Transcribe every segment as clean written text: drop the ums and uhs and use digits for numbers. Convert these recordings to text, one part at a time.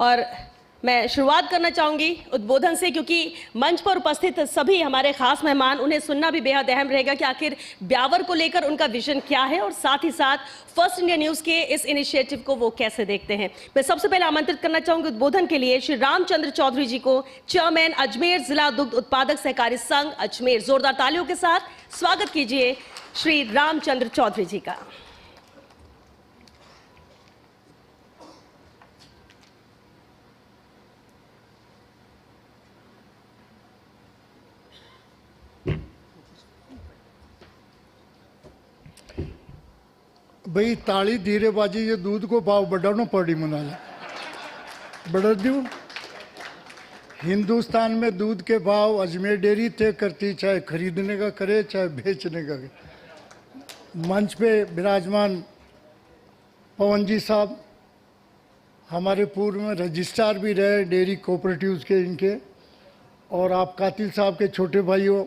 और मैं शुरुआत करना चाहूंगी उद्बोधन से, क्योंकि मंच पर उपस्थित सभी हमारे खास मेहमान, उन्हें सुनना भी बेहद अहम रहेगा कि आखिर ब्यावर को लेकर उनका विजन क्या है और साथ ही साथ फर्स्ट इंडिया न्यूज के इस इनिशिएटिव को वो कैसे देखते हैं। मैं सबसे पहले आमंत्रित करना चाहूंगी उद्बोधन के लिए श्री रामचंद्र चौधरी जी को, चेयरमैन अजमेर जिला दुग्ध उत्पादक सहकारी संघ अजमेर। जोरदार तालियों के साथ स्वागत कीजिए श्री रामचंद्र चौधरी जी का। भाई ताली धीरे बाजी, ये दूध को भाव बढ़ाना पड़ी मना बढ़ा दूँ। हिंदुस्तान में दूध के भाव अजमेर डेयरी तय करती, चाहे खरीदने का करे चाहे बेचने का करे। मंच पे विराजमान पवन जी साहब हमारे पूर्व में रजिस्ट्रार भी रहे डेयरी कोऑपरेटिव्स के इनके, और आप कातिल साहब के छोटे भाइयों,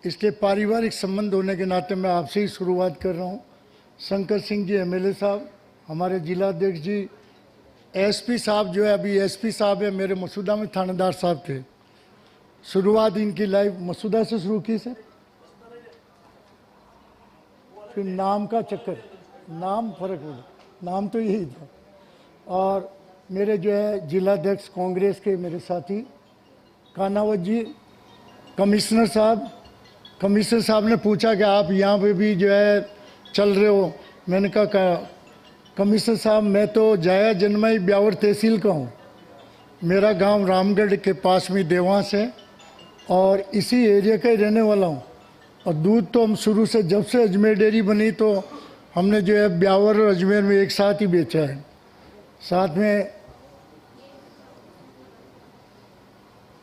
इसलिए पारिवारिक संबंध होने के नाते मैं आपसे ही शुरुआत कर रहा हूँ। शंकर सिंह जी एमएलए साहब, हमारे जिलाध्यक्ष जी, एसपी साहब जो है अभी एसपी साहब है, मेरे मसूदा में थानेदार साहब थे। शुरुआत इनकी लाइव मसूदा से शुरू की सर, फिर नाम का चक्कर, नाम फर्क हो गया, नाम तो यही था। और मेरे जो है जिलाध्यक्ष कांग्रेस के मेरे साथी कानावत जी, कमिश्नर साहब ने पूछा कि आप यहाँ पे भी जो है चल रहे हो। मैंने कहा कमिश्नर साहब मैं तो जाया जन्माई ब्यावर तहसील का हूँ, मेरा गांव रामगढ़ के पास में देवास है और इसी एरिया का ही रहने वाला हूँ। और दूध तो हम शुरू से, जब से अजमेर डेयरी बनी तो हमने जो है ब्यावर और अजमेर में एक साथ ही बेचा है। साथ में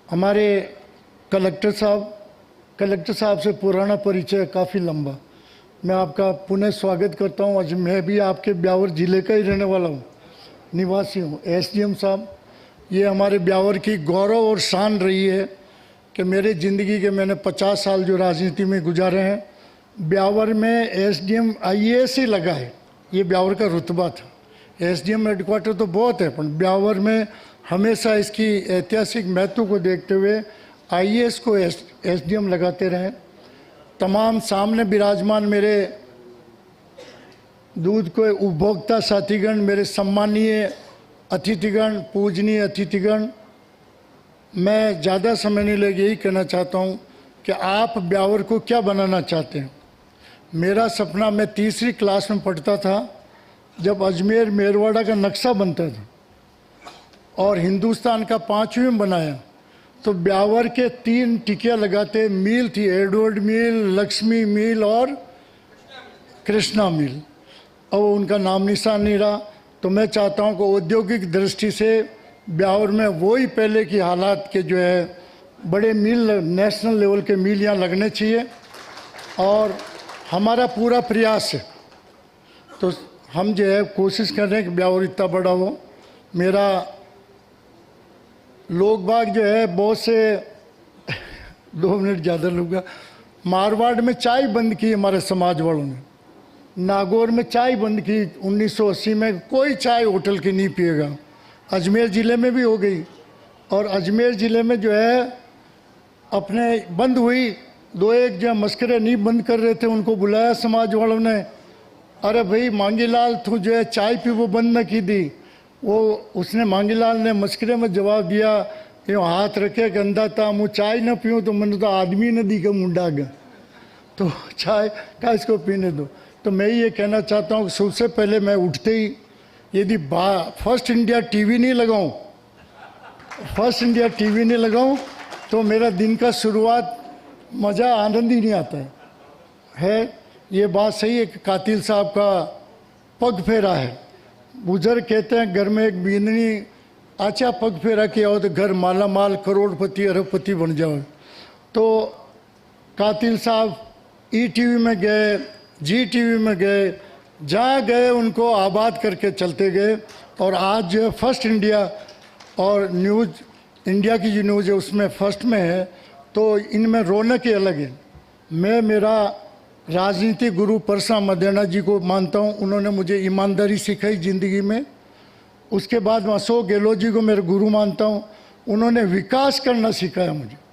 हमारे कलेक्टर साहब से पुराना परिचय काफ़ी लंबा। मैं आपका पुनः स्वागत करता हूँ। आज मैं भी आपके ब्यावर ज़िले का ही रहने वाला हूँ, निवासी हूँ। एसडीएम साहब, ये हमारे ब्यावर की गौरव और शान रही है कि मेरे ज़िंदगी के मैंने 50 साल जो राजनीति में गुजारे हैं, ब्यावर में एसडीएम आईएएस ही लगा है। ये ब्यावर का रुतबा था। एसडीएम हेडक्वार्टर तो बहुत है, पर ब्यावर में हमेशा इसकी ऐतिहासिक महत्व को देखते हुए आईएएस को एसडीएम लगाते रहे। तमाम सामने विराजमान मेरे दूध के उपभोक्ता साथीगण, मेरे सम्मानीय अतिथिगण, पूजनीय अतिथिगण, मैं ज़्यादा समय नहीं लेके यही कहना चाहता हूँ कि आप ब्यावर को क्या बनाना चाहते हैं। मेरा सपना, मैं तीसरी क्लास में पढ़ता था जब अजमेर मेरवाड़ा का नक्शा बनता था और हिंदुस्तान का 5वीं में बनाया तो ब्यावर के 3 टिकिया लगाते मिल थी, एडवर्ड मिल, लक्ष्मी मिल और कृष्णा मिल। अब उनका नाम निशान नहीं रहा। तो मैं चाहता हूं कि औद्योगिक दृष्टि से ब्यावर में वही पहले की हालात के जो है बड़े मिल, नेशनल लेवल के मिल यहाँ लगने चाहिए और हमारा पूरा प्रयास है। तो हम जो है कोशिश कर रहे हैं कि ब्यावर इतना बड़ा हो। मेरा लोग बाग जो है बहुत से 2 मिनट ज़्यादा लूँगा। मारवाड़ में चाय बंद की हमारे समाज वालों ने, नागौर में चाय बंद की 1980 में, कोई चाय होटल की नहीं पिएगा। अजमेर ज़िले में भी हो गई और अजमेर ज़िले में जो है अपने बंद हुई। 2-1 जो मस्करे नहीं बंद कर रहे थे उनको बुलाया समाज वालों ने, अरे भाई मांगीलाल तू जो है चाय पी वो बंद न की दी। वो उसने मांगीलाल ने मस्करे में जवाब दिया, ये हाथ रखे गंदा था, मुँह चाय न पीऊँ तो मैंने तो आदमी न दी के मुंडा गया, तो चाय का इसको पीने दो। तो मैं ये कहना चाहता हूँ कि सबसे पहले मैं उठते ही यदि फर्स्ट इंडिया टीवी नहीं लगाऊँ तो मेरा दिन का शुरुआत मज़ा, आनंद ही नहीं आता है। ये बात सही है कि कातिल साहब का पग फेरा है। बुजुर्ग कहते हैं घर में एक बीननी आचा पग फेरा किया हो तो घर माला माल, करोड़पति, अरबपति बन जाओ। तो कातिल साहब ईटीवी में गए, जी टीवी में गए, जहाँ गए उनको आबाद करके चलते गए। और आज जो फर्स्ट इंडिया और न्यूज़ इंडिया की जो न्यूज़ है उसमें फर्स्ट में है, तो इनमें रौनक ही अलग है। मैं मेरा राजनीतिक गुरु परसा मदेना जी को मानता हूँ। उन्होंने मुझे ईमानदारी सिखाई ज़िंदगी में उसके बाद मैं अशोक गहलोत जी को मेरे गुरु मानता हूँ। उन्होंने विकास करना सिखाया मुझे।